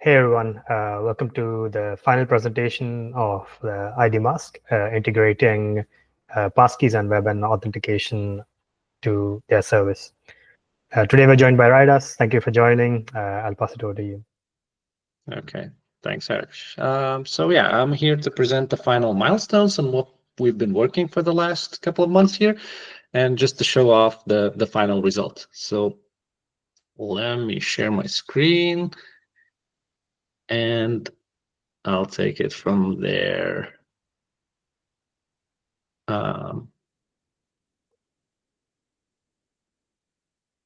Hey everyone, welcome to the final presentation of the ID mask, integrating passkeys and web and authentication to their service. Today we're joined by Raidas. Thank you for joining. I'll pass it over to you. Okay, thanks, Harish. I'm here to present the final milestones and what we've been working for the last couple of months here, and just to show off the final result. So let me share my screen, and I'll take it from there.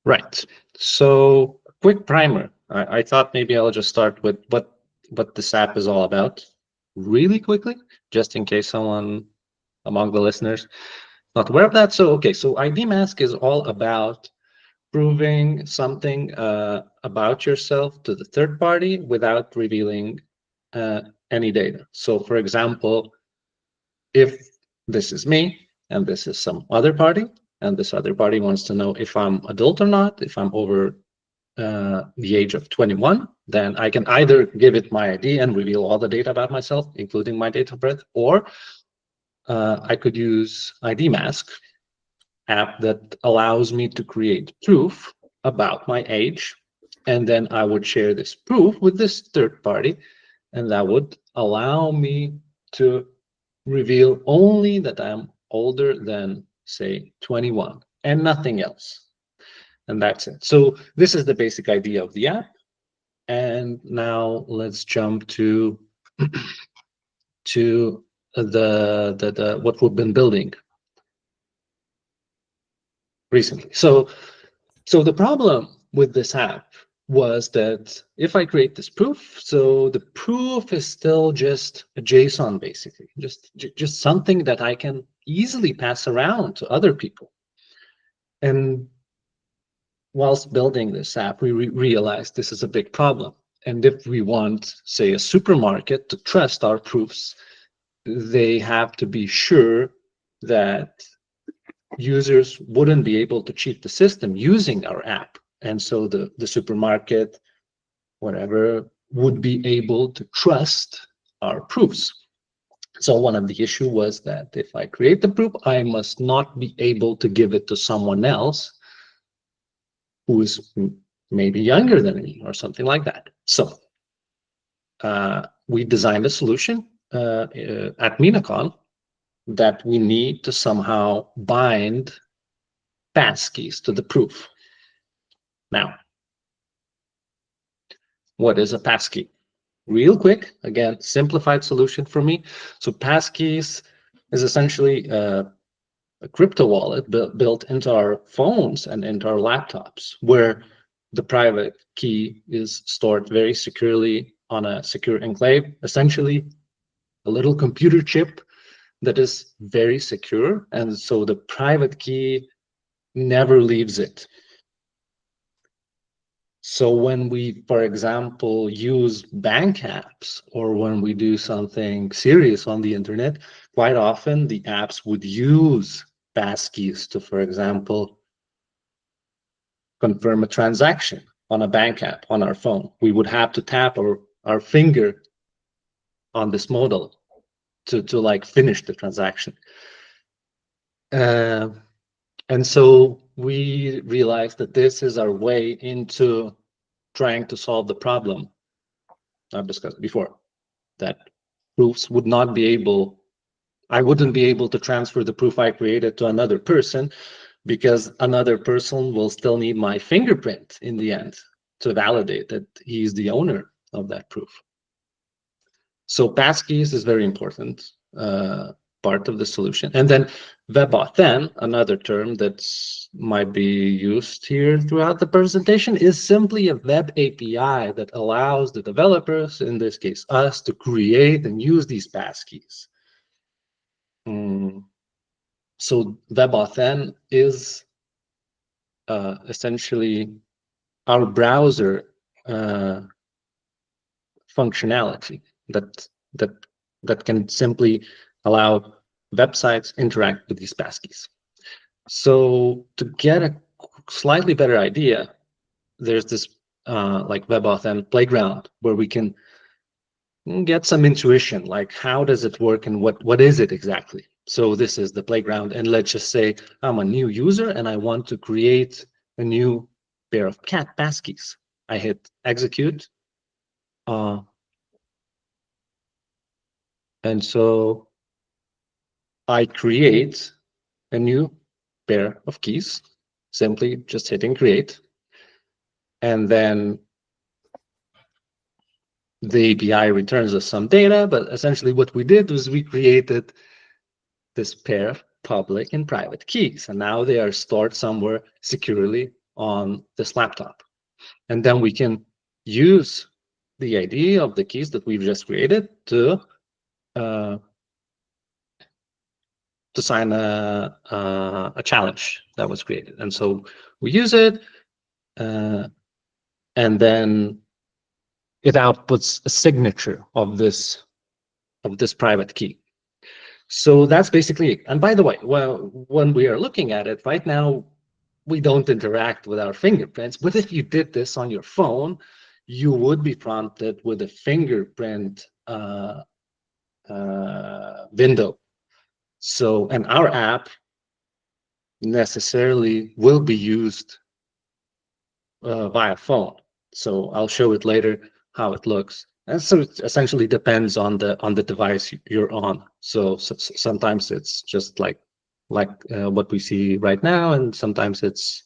Right. So quick primer. I thought maybe I'll just start with what this app is all about really quickly, just in case someone among the listeners not aware of that. So, okay, so ID Mask is all about proving something about yourself to the third party without revealing any data. So, for example, if this is me and this is some other party, and this other party wants to know if I'm adult or not, if I'm over the age of 21, then I can either give it my ID and reveal all the data about myself, including my date of birth, or I could use ID Mask app that allows me to create proof about my age, and then I would share this proof with this third party, and that would allow me to reveal only that I'm older than, say, 21 and nothing else. And that's it. So this is the basic idea of the app. And now let's jump to the what we've been building recently. So the problem with this app was that if I create this proof, so the proof is still just a JSON, basically, just something that I can easily pass around to other people. And whilst building this app, we realized this is a big problem. And if we want, say, a supermarket to trust our proofs, they have to be sure that users wouldn't be able to cheat the system using our app. And so the supermarket, whatever, would be able to trust our proofs. So one of the issue was that if I create the proof, I must not be able to give it to someone else who is maybe younger than me or something like that. So we designed a solution at MinaCon that we need to somehow bind passkeys to the proof. Now, what is a passkey? Real quick, again, simplified solution for me. So passkeys is essentially a crypto wallet built into our phones and into our laptops, where the private key is stored very securely on a secure enclave, essentially a little computer chip that is very secure. And so the private key never leaves it. So when we, for example, use bank apps, or when we do something serious on the internet, quite often the apps would use passkeys to, for example, confirm a transaction on a bank app on our phone. We would have to tap our finger on this modal to like finish the transaction. And so we realized that this is our way into trying to solve the problem I've discussed before, that proofs would not be able, I wouldn't be able to transfer the proof I created to another person, because another person will still need my fingerprint in the end to validate that he's the owner of that proof. So passkeys is very important part of the solution. And then webauthn, another term that might be used here throughout the presentation, is simply a web API that allows the developers, in this case us, to create and use these passkeys. So webauthn is essentially our browser functionality that can simply allow websites interact with these passkeys. So to get a slightly better idea, there's this like webauthn playground, where we can get some intuition, like how does it work and what is it exactly. So this is the playground, and let's just say I'm a new user and I want to create a new pair of cat passkeys. I hit execute, and so I create a new pair of keys, simply just hitting create. And then the API returns us some data, but essentially what we did was we created this pair of public and private keys, and now they are stored somewhere securely on this laptop. And then we can use the ID of the keys that we've just created to sign a challenge that was created. And so we use it, and then it outputs a signature of this private key. So that's basically it. And by the way, well, when we are looking at it right now, we don't interact with our fingerprints. But if you did this on your phone, you would be prompted with a fingerprint window. So, and our app necessarily will be used via phone. So I'll show it later how it looks. And so it essentially depends on the device you're on. So sometimes it's just like what we see right now, and sometimes it's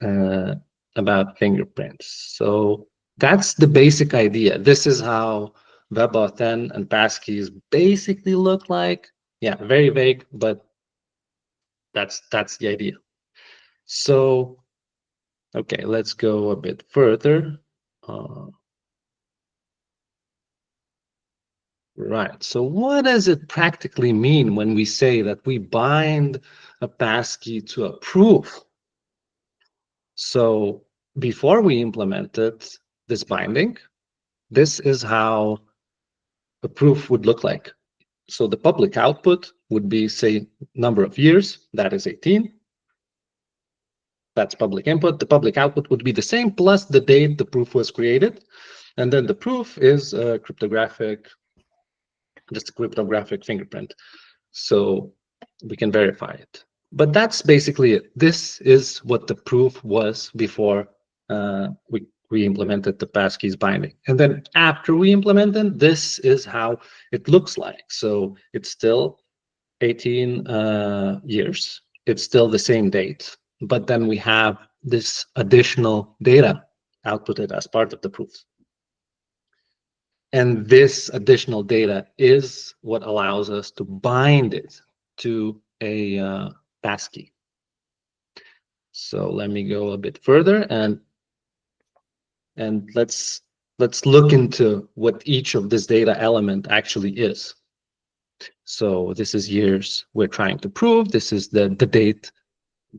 about fingerprints. So that's the basic idea. This is how webauthn and passkeys basically look like. Yeah, very vague, but that's the idea. So okay, let's go a bit further. Right. So what does it practically mean when we say that we bind a passkey to a proof? So before we implemented this binding, this is how a proof would look like. So the public output would be, say, number of years, that is 18. That's public input. The public output would be the same plus the date the proof was created. And then the proof is a cryptographic, just a cryptographic fingerprint. So we can verify it. But that's basically it. This is what the proof was before we implemented the passkeys binding. And then after we implemented, this is how it looks like. So it's still 18 years. It's still the same date. But then we have this additional data outputted as part of the proof. And this additional data is what allows us to bind it to a passkey. So let me go a bit further and let's look into what each of this data element actually is. So this is years we're trying to prove. This is the date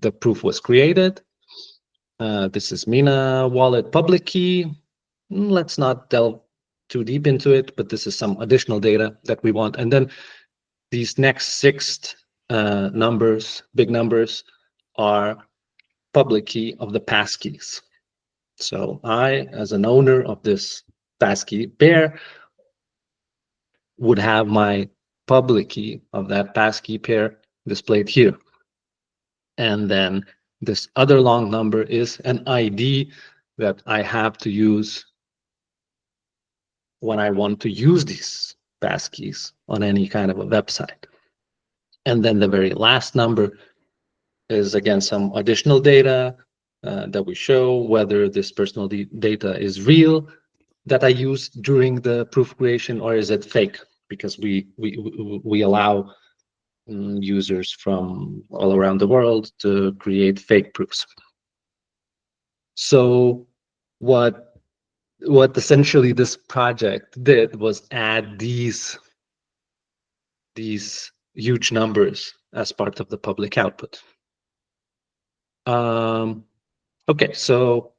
the proof was created. This is Mina wallet public key. Let's not delve too deep into it, but this is some additional data that we want. And then these next 6 numbers, big numbers, are public key of the passkeys. So I, as an owner of this passkey pair, would have my public key of that passkey pair displayed here. And then this other long number is an ID that I have to use when I want to use these passkeys on any kind of a website. And then the very last number is, again, some additional data that we show whether this personal data is real that I used during the proof creation, or is it fake, because we allow users from all around the world to create fake proofs. So what essentially this project did was add these huge numbers as part of the public output. Okay, so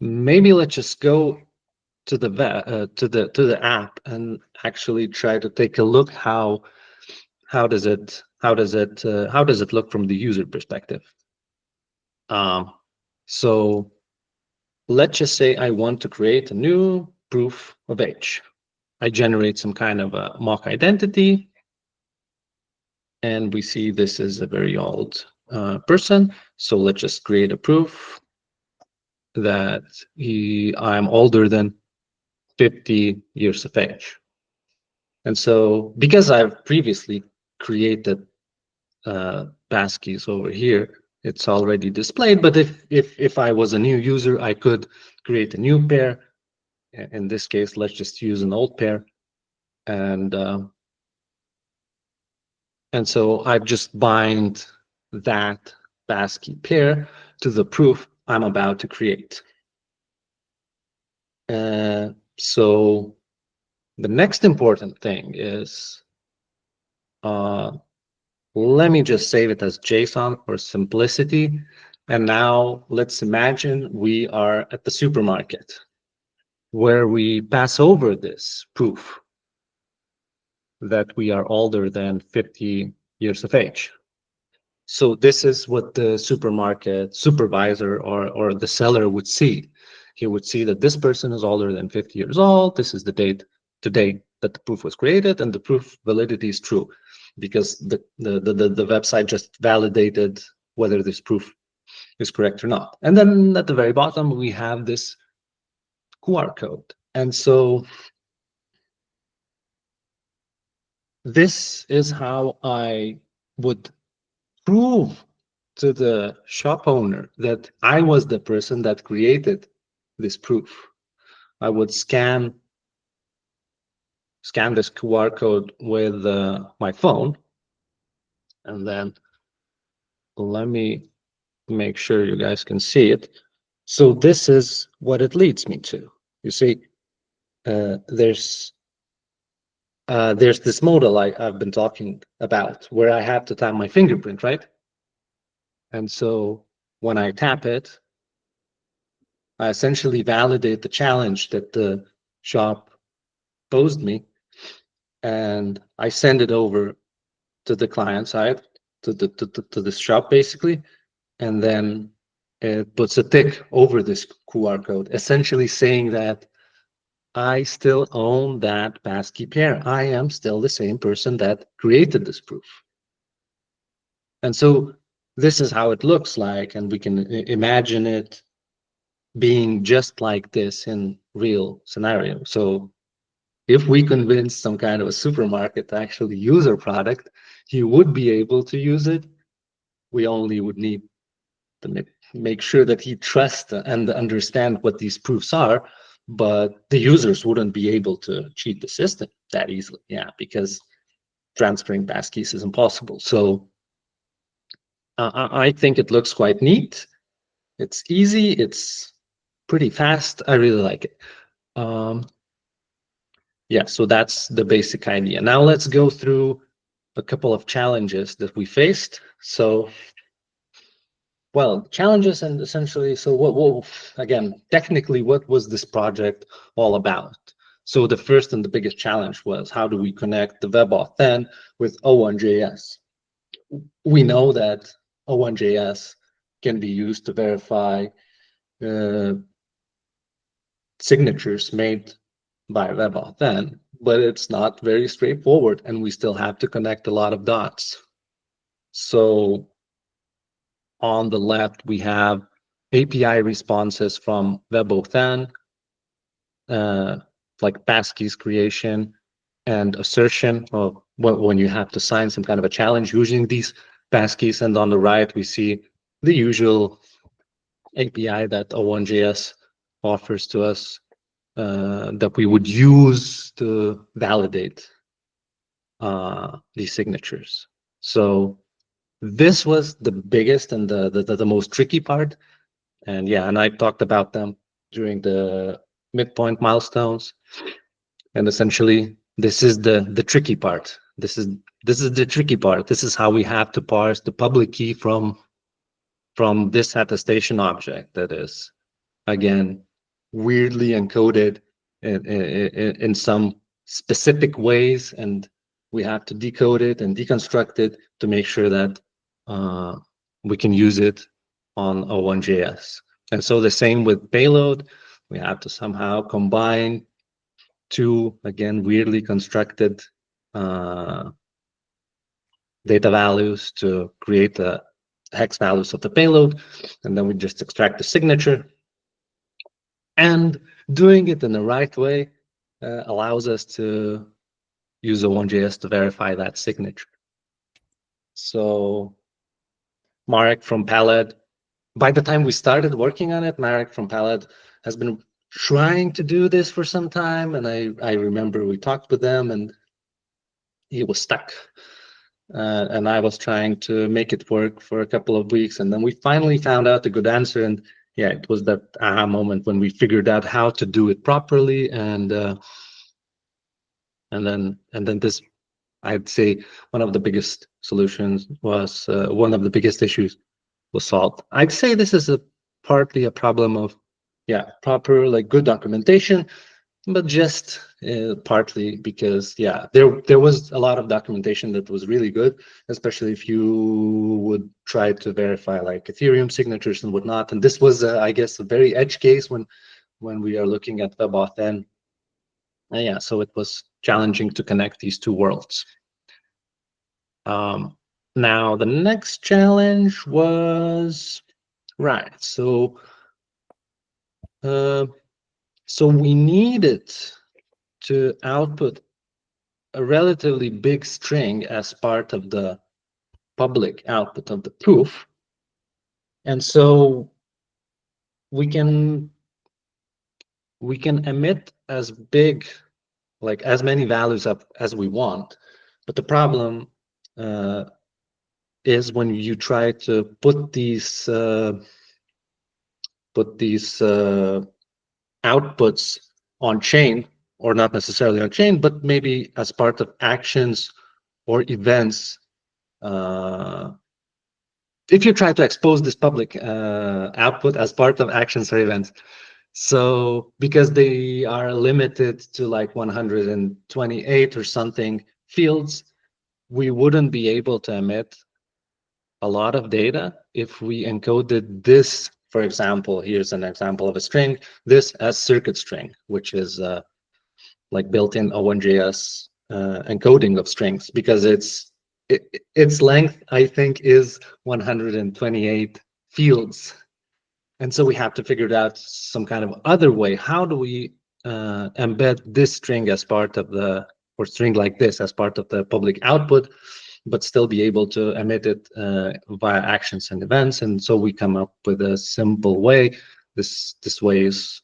maybe let's just go to the app and actually try to take a look how does it look from the user perspective. So let's just say I want to create a new proof of age. I generate some kind of a mock identity, and we see this is a very old person. So let's just create a proof that I'm older than 50 years of age. And so because I've previously created passkeys over here, it's already displayed. But if I was a new user, I could create a new pair. In this case, let's just use an old pair. And so I've just bind that passkey pair to the proof I'm about to create. So the next important thing is, let me just save it as JSON for simplicity. And now let's imagine we are at the supermarket where we pass over this proof that we are older than 50 years of age. So this is what the supermarket supervisor or the seller would see. He would see that this person is older than 50 years old. This is the date today that the proof was created, and the proof validity is true because the website just validated whether this proof is correct or not. And then at the very bottom, we have this QR code. And so this is how I would prove to the shop owner that I was the person that created this proof. I would scan this QR code with my phone, and then let me make sure you guys can see it. So this is what it leads me to. You see, there's this modal I've been talking about where I have to tap my fingerprint, right? And so when I tap it, I essentially validate the challenge that the shop posed me, and I send it over to the client side, to the shop basically, and then it puts a tick over this QR code, essentially saying that I still own that passkey pair. I am still the same person that created this proof. And so this is how it looks like, and we can imagine it being just like this in real scenario. So if we convince some kind of a supermarket to actually use our product, he would be able to use it. We only would need to make sure that he trusts and understand what these proofs are, but the users wouldn't be able to cheat the system that easily, yeah, because transferring passkeys is impossible. So I think it looks quite neat. It's easy, it's pretty fast. I really like it. Yeah, so that's the basic idea. Now let's go through a couple of challenges that we faced. So, well, challenges and essentially, so what again, technically, what was this project all about? So the first and the biggest challenge was, how do we connect the webauthn with o1.js? We know that o1.js can be used to verify signatures made by webauthn, but it's not very straightforward, and we still have to connect a lot of dots. So on the left, we have API responses from webauthn, like passkeys creation and assertion of when you have to sign some kind of a challenge using these passkeys. And on the right, we see the usual API that o1.js offers to us that we would use to validate these signatures. So this was the biggest and the most tricky part. And yeah, and I talked about them during the midpoint milestones. And essentially, this is the tricky part. This is the tricky part. This is how we have to parse the public key from this attestation object that is, again, weirdly encoded in some specific ways, and we have to decode it and deconstruct it to make sure that we can use it on o1.js. And so the same with payload. We have to somehow combine two, again, weirdly constructed data values to create the hex values of the payload. And then we just extract the signature. And doing it in the right way allows us to use o1.js to verify that signature. So Marek from Palad, by the time we started working on it, Marek from Palad has been trying to do this for some time. And I remember we talked with them and he was stuck. And I was trying to make it work for a couple of weeks. And then we finally found out a good answer. And yeah, it was that aha moment when we figured out how to do it properly. And then this, I'd say one of the biggest solutions was one of the biggest issues was solved. I'd say this is partly a problem of, yeah, proper, like, good documentation, but just partly because, yeah, there was a lot of documentation that was really good, especially if you would try to verify like Ethereum signatures and whatnot. And this was, I guess, a very edge case when we are looking at webauthn. Yeah, so it was challenging to connect these two worlds. Now, the next challenge was, right, so we needed to output a relatively big string as part of the public output of the proof. And so we can emit as big, like as many values up as we want. But the problem is when you try to put these outputs on chain, or not necessarily on chain, but maybe as part of actions or events. If you try to expose this public output as part of actions or events, so because they are limited to like 128 or something fields, we wouldn't be able to emit a lot of data if we encoded this. For example, here's an example of a string, this as circuit string, which is like built-in o1.js encoding of strings, because its length, I think, is 128 fields. And so we have to figure out some kind of other way. How do we embed this string as part of the, or string like this as part of the public output, but still be able to emit it via actions and events? And so we come up with a simple way. This way is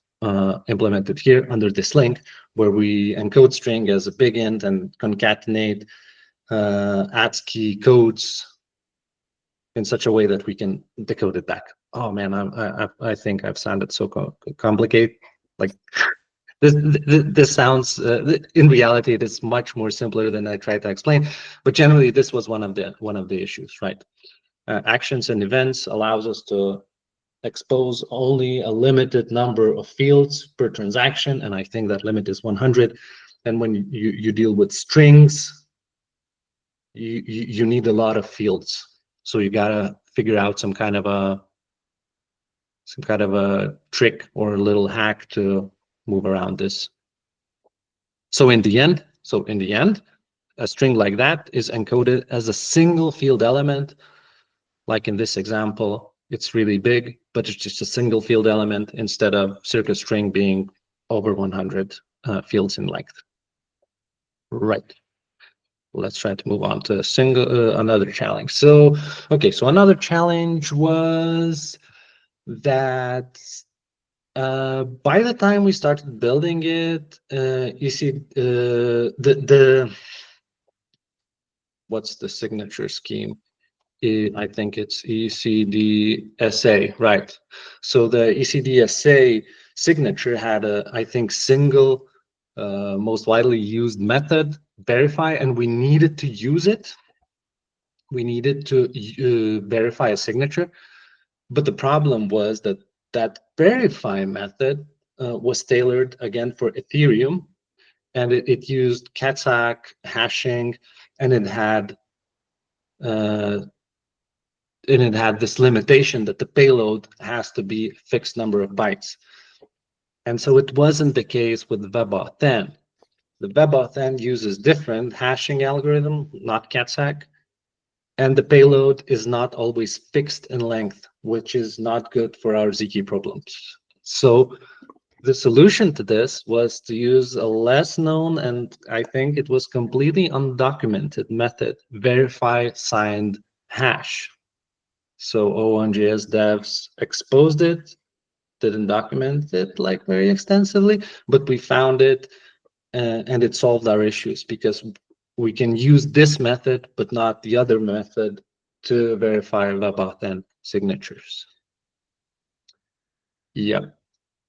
implemented here under this link, where we encode string as a big int and concatenate ASCII codes in such a way that we can decode it back. Oh man, I think I've sounded so complicated. Like this sounds, in reality, it is much more simpler than I tried to explain. But generally, this was one of the issues, right? Actions and events allows us to expose only a limited number of fields per transaction, and I think that limit is 100. And when you deal with strings, you need a lot of fields. So you gotta figure out some kind of a trick or a little hack to move around this. So in the end, a string like that is encoded as a single field element. Like in this example, it's really big, but it's just a single field element instead of circuit string being over 100 fields in length. Right. Let's try to move on to another challenge. So, okay, so another challenge was that by the time we started building it, you see what's the signature scheme? I think it's ECDSA, right? So the ECDSA signature had a, I think, single most widely used method, verify, and we needed to use it. We needed to verify a signature, but the problem was that that verify method was tailored again for Ethereum, and it used Katzak hashing, and it had it had this limitation that the payload has to be a fixed number of bytes. And so it wasn't the case with webauthn. The webauthn uses different hashing algorithm, not CATSAC, and the payload is not always fixed in length, which is not good for our ZK problems. So the solution to this was to use a less known, and I think it was completely undocumented method, verify signed hash. So O1JS devs exposed it, didn't document it like very extensively, but we found it and it solved our issues because we can use this method, but not the other method to verify webauthn signatures. Yep.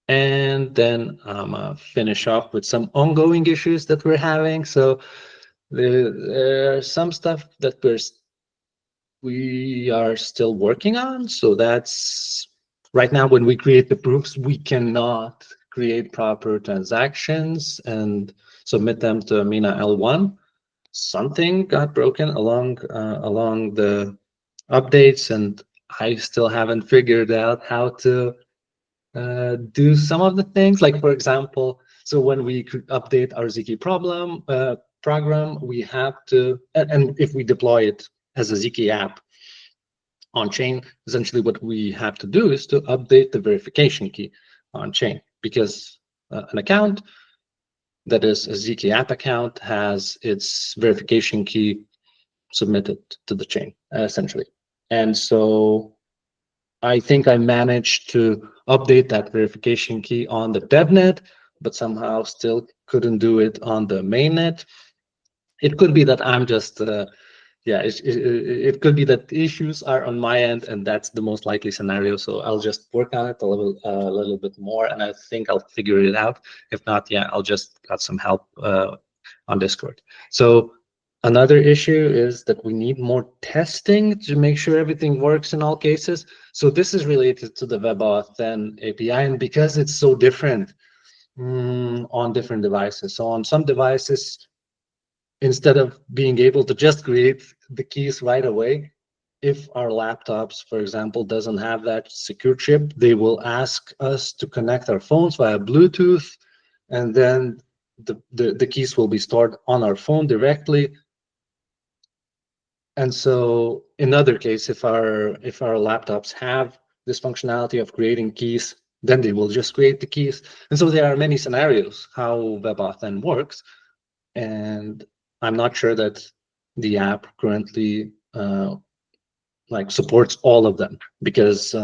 And then I'm gonna finish off with some ongoing issues that we're having. So there are some stuff that we are still working on. So that's right now when we create the proofs, we cannot create proper transactions and submit them to Mina L1. Something got broken along the updates, and I still haven't figured out how to do some of the things. Like for example, so when we update our ZK program, we have to, and if we deploy it as a ZK app on chain, essentially what we have to do is to update the verification key on chain, because an account that is a ZK app account has its verification key submitted to the chain, essentially. And so I think I managed to update that verification key on the devnet, but somehow still couldn't do it on the mainnet. It could be that I'm just yeah, it could be that the issues are on my end, and that's the most likely scenario. So I'll just work on it a little bit more, and I think I'll figure it out. If not, yeah, I'll just got some help on Discord. So another issue is that we need more testing to make sure everything works in all cases. So this is related to the webauthn API, and because it's so different on different devices. So on some devices, instead of being able to just create the keys right away, if our laptops, for example, doesn't have that secure chip, they will ask us to connect our phones via Bluetooth, and then the keys will be stored on our phone directly. And so in other case, if our laptops have this functionality of creating keys, then they will just create the keys. And so there are many scenarios how webauthn works, and I'm not sure that the app currently like supports all of them, because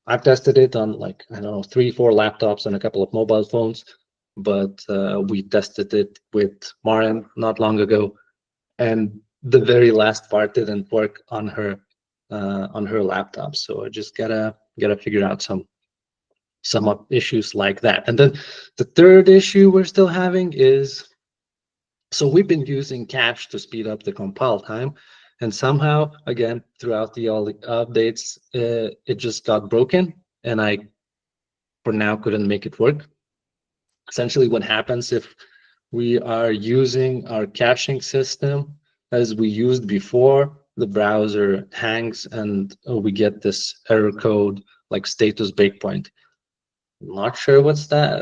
I've tested it on like, I don't know, 3-4 laptops and a couple of mobile phones, but we tested it with Maren not long ago, and the very last part didn't work on her laptop. So I just gotta figure out some issues like that. And then the third issue we're still having is, so we've been using cache to speed up the compile time, and somehow, again, throughout all the updates, it just got broken, and I, for now, couldn't make it work. Essentially, what happens if we are using our caching system as we used before, the browser hangs and we get this error code like status breakpoint. Not sure what's that.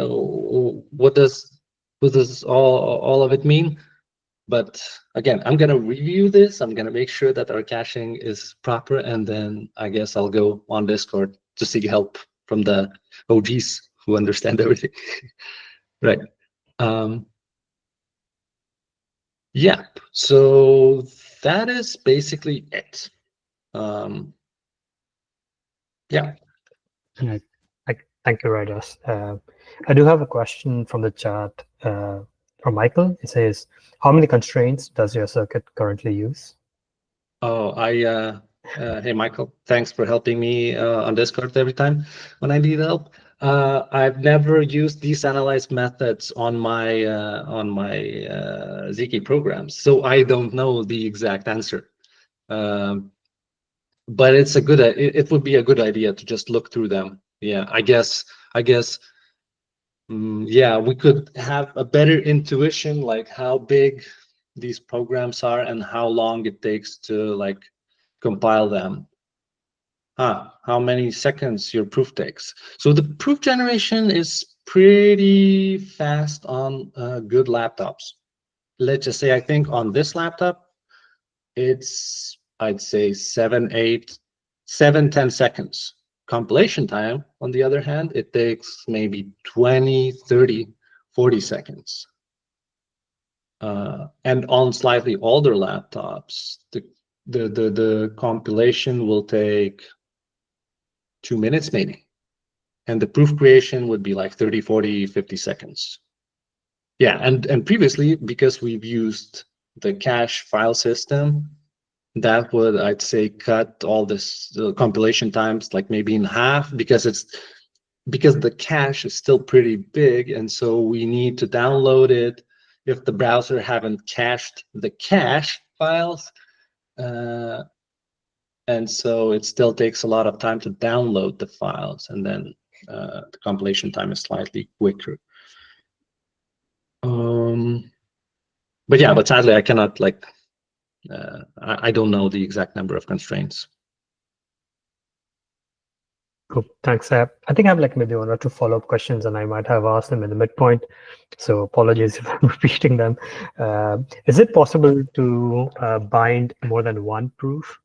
What does all of it mean? But again, I'm gonna review this. I'm gonna make sure that our caching is proper, and then I guess I'll go on Discord to seek help from the OGs who understand everything. Right. Yeah. So that is basically it. Yeah. Thank you, Rajas. I do have a question from the chat from Michael. It says, how many constraints does your circuit currently use? Oh, hey, Michael, thanks for helping me on Discord every time when I need help. I've never used these analyze methods on my ZK programs, so I don't know the exact answer. But it's it would be a good idea to just look through them. Yeah, I guess yeah, we could have a better intuition, like how big these programs are and how long it takes to like compile them. how many seconds your proof takes. So the proof generation is pretty fast on good laptops. Let's just say, I think on this laptop, it's, I'd say 10 seconds. Compilation time, on the other hand, it takes maybe 20, 30, 40 seconds. And on slightly older laptops, the compilation will take 2 minutes maybe. And the proof creation would be like 30, 40, 50 seconds. Yeah, and previously, because we've used the cache file system, that would, I'd say, cut all this compilation times like maybe in half, because the cache is still pretty big, and so we need to download it if the browser haven't cached the cache files, and so it still takes a lot of time to download the files, and then the compilation time is slightly quicker. But sadly, I cannot, like, I don't know the exact number of constraints. Cool. Thanks. I think I have like maybe one or two follow-up questions, and I might have asked them in the midpoint. So apologies if I'm repeating them. Is it possible to bind more than one proof,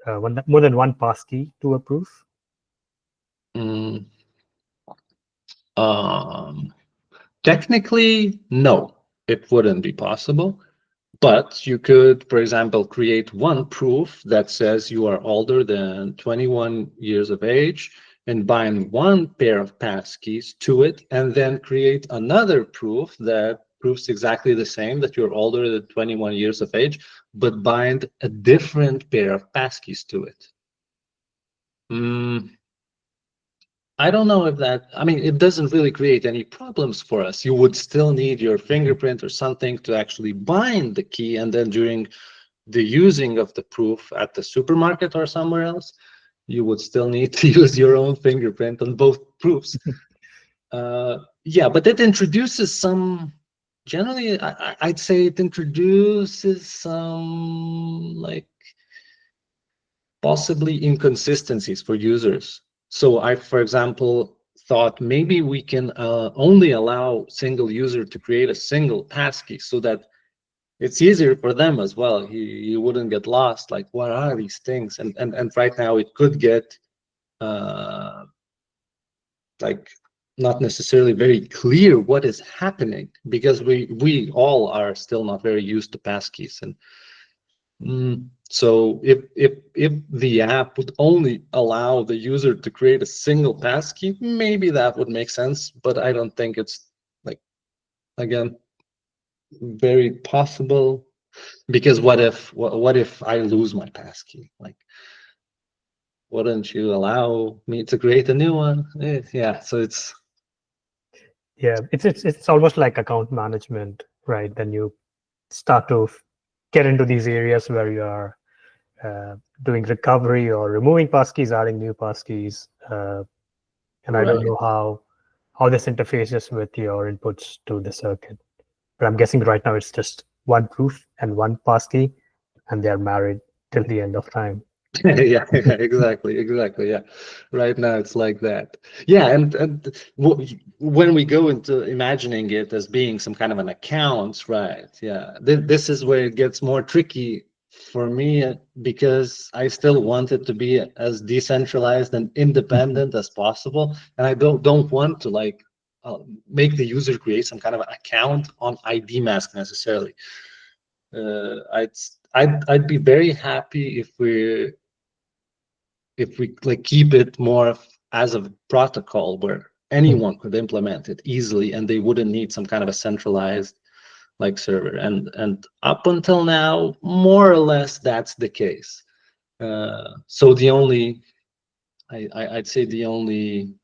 more than one passkey to a proof? Technically, no, it wouldn't be possible. But you could, for example, create one proof that says you are older than 21 years of age, and bind one pair of passkeys to it, and then create another proof that proves exactly the same, that you're older than 21 years of age, but bind a different pair of passkeys to it. I don't know if that, I mean, it doesn't really create any problems for us. You would still need your fingerprint or something to actually bind the key, and then during the using of the proof at the supermarket or somewhere else, you would still need to use your own fingerprint on both proofs. Yeah, but it introduces some, generally, I'd say it introduces some, like, possibly inconsistencies for users. So I, for example, thought maybe we can only allow single user to create a single passkey, so that it's easier for them as well. He wouldn't get lost, like, what are these things? And right now it could get like not necessarily very clear what is happening, because we all are still not very used to passkeys. And so if the app would only allow the user to create a single passkey, maybe that would make sense, but I don't think it's, like, again, very possible, because what if I lose my passkey? Like, wouldn't you allow me to create a new one? Yeah, so it's it's almost like account management, right? Then you start to get into these areas where you are doing recovery or removing passkeys, adding new passkeys, and I don't know how this interfaces with your inputs to the circuit. But I'm guessing right now it's just one proof and one passkey, and they are married till the end of time. Yeah, exactly, yeah. Right now it's like that. Yeah, and when we go into imagining it as being some kind of an account, right? Yeah, this is where it gets more tricky for me, because I still want it to be as decentralized and independent as possible, and I don't want to, like, make the user create some kind of account on ID mask necessarily. I'd be very happy if we like keep it more as a protocol where anyone could implement it easily, and they wouldn't need some kind of a centralized, like, server. And up until now, more or less, that's the case. So the only, I'd say the only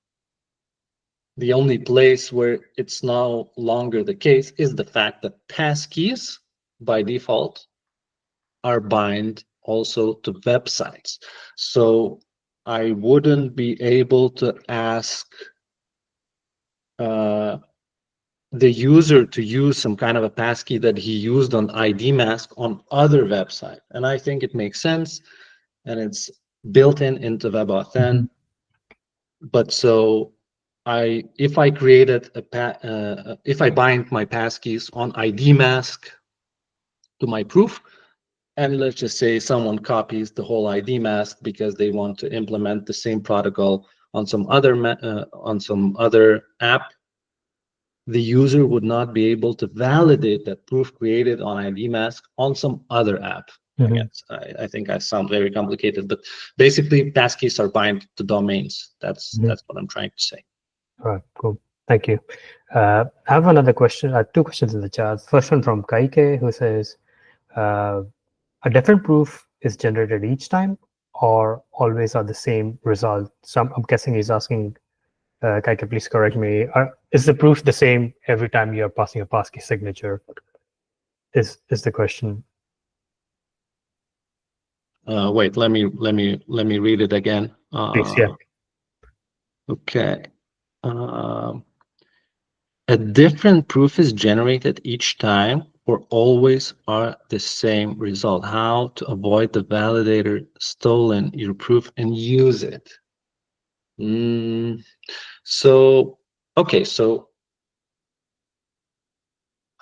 place where it's no longer the case is the fact that passkeys by default are bind also to websites. So I wouldn't be able to ask the user to use some kind of a passkey that he used on ID mask on other website. And I think it makes sense, and it's built into webauthn. But so if I created if I bind my passkeys on ID mask to my proof, and let's just say someone copies the whole ID mask because they want to implement the same protocol on some other app, the user would not be able to validate that proof created on ID mask on some other app. Again, I think I sound very complicated, but basically passkeys are bind to domains. That's what I'm trying to say. All right, cool. Thank you. I have another question. Two questions in the chat. First one from Kaike, who says, a different proof is generated each time or always are the same result? So I'm guessing he's asking, Kaike, please correct me. Is the proof the same every time you're passing a passkey signature? Is the question. Wait, let me read it again. Please, yeah. Okay. A different proof is generated each time or always are the same result. How to avoid the validator stolen your proof and use it. So, okay, so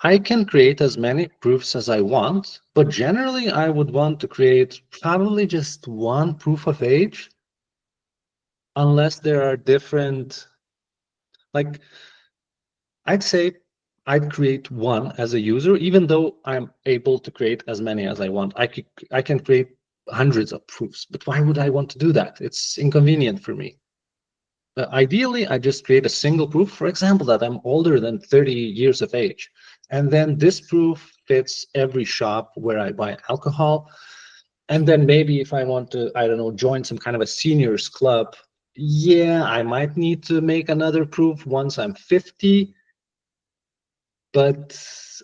I can create as many proofs as I want, but generally I would want to create probably just one proof of age, unless there are different, like, I'd say I'd create one as a user, even though I'm able to create as many as I want. I can create hundreds of proofs, but why would I want to do that? It's inconvenient for me. Ideally, I just create a single proof, for example, that I'm older than 30 years of age. And then this proof fits every shop where I buy alcohol. And then maybe if I want to, I don't know, join some kind of a seniors club, yeah, I might need to make another proof once I'm 50. But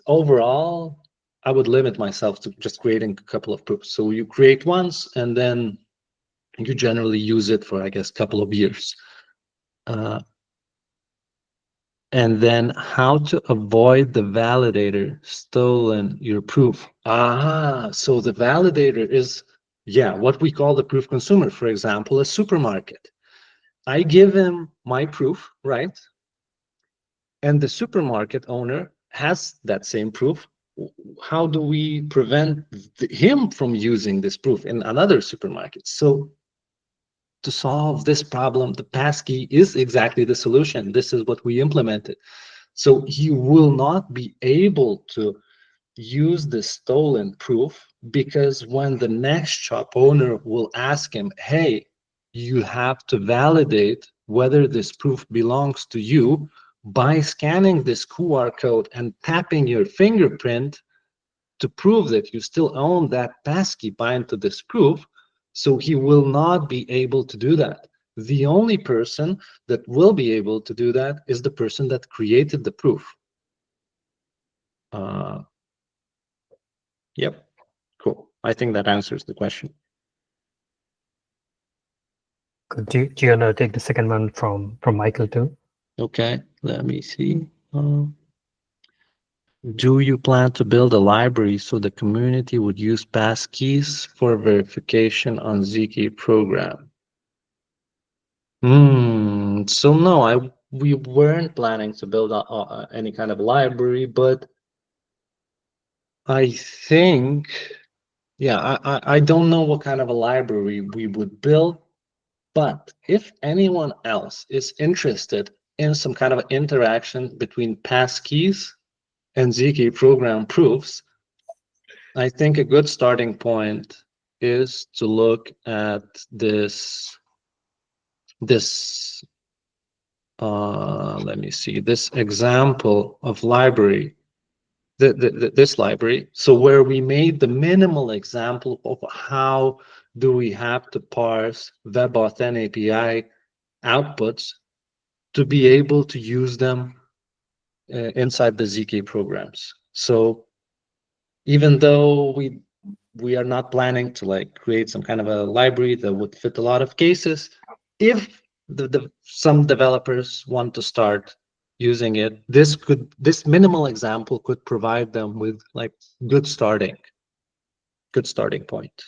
overall, I would limit myself to just creating a couple of proofs. So you create once, and then you generally use it for, I guess, a couple of years. And then how to avoid the validator stolen your proof. So the validator is, yeah, what we call the proof consumer, for example, a supermarket. I give him my proof, right? And the supermarket owner has that same proof. How do we prevent him from using this proof in another supermarket? So to solve this problem, the passkey is exactly the solution. This is what we implemented. So he will not be able to use the stolen proof, because when the next shop owner will ask him, hey, you have to validate whether this proof belongs to you by scanning this QR code and tapping your fingerprint to prove that you still own that passkey bind to this proof. So he will not be able to do that. The only person that will be able to do that is the person that created the proof. Yep, cool. I think that answers the question. Do you want to take the second one from Michael too? Okay, let me see. Do you plan to build a library so the community would use passkeys for verification on ZK program? So no, we weren't planning to build any kind of library, but I think, yeah, I don't know what kind of a library we would build, but if anyone else is interested in some kind of interaction between passkeys and ZK program proofs, I think a good starting point is to look at this let me see, this example of library, this library. So where we made the minimal example of how do we have to parse webauthn API outputs to be able to use them inside the ZK programs. So even though we are not planning to like create some kind of a library that would fit a lot of cases, if some developers want to start using it, this minimal example could provide them with like good starting point.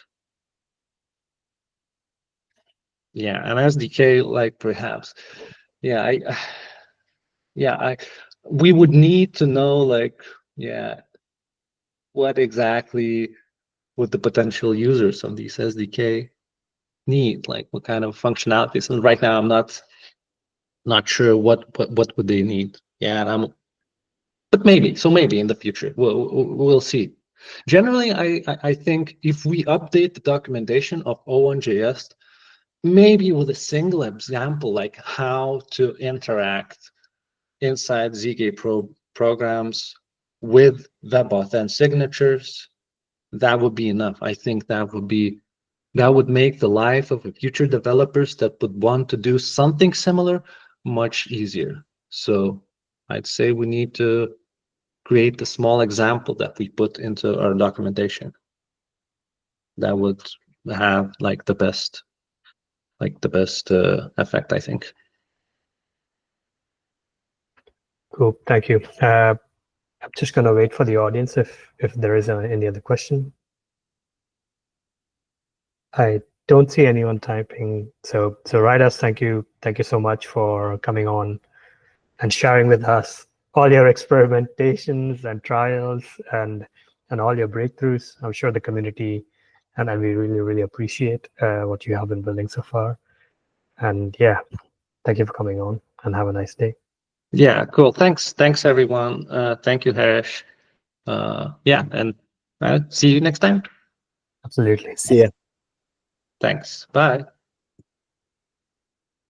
Yeah, an SDK like perhaps. Yeah, we would need to know like, yeah, what exactly would the potential users of these SDK need, like what kind of functionalities. And right now I'm not sure what would they need. Yeah, and but maybe in the future we'll see. Generally, I think if we update the documentation of O1.js, maybe with a single example, like how to interact inside ZK programs with webauthn signatures, that would be enough. I think that would make the life of future developers that would want to do something similar much easier. So I'd say we need to create a small example that we put into our documentation that would have like the best effect, I think. Cool, thank you. I'm just going to wait for the audience if there is any other question. I don't see anyone typing. So Raidas, thank you so much for coming on and sharing with us all your experimentations and trials and all your breakthroughs. I'm sure the community and we really appreciate what you have been building so far. And yeah, thank you for coming on and have a nice day. Yeah, cool. Thanks everyone. Thank you, Harish. Yeah, and see you next time. Absolutely. See ya. Thanks. Bye.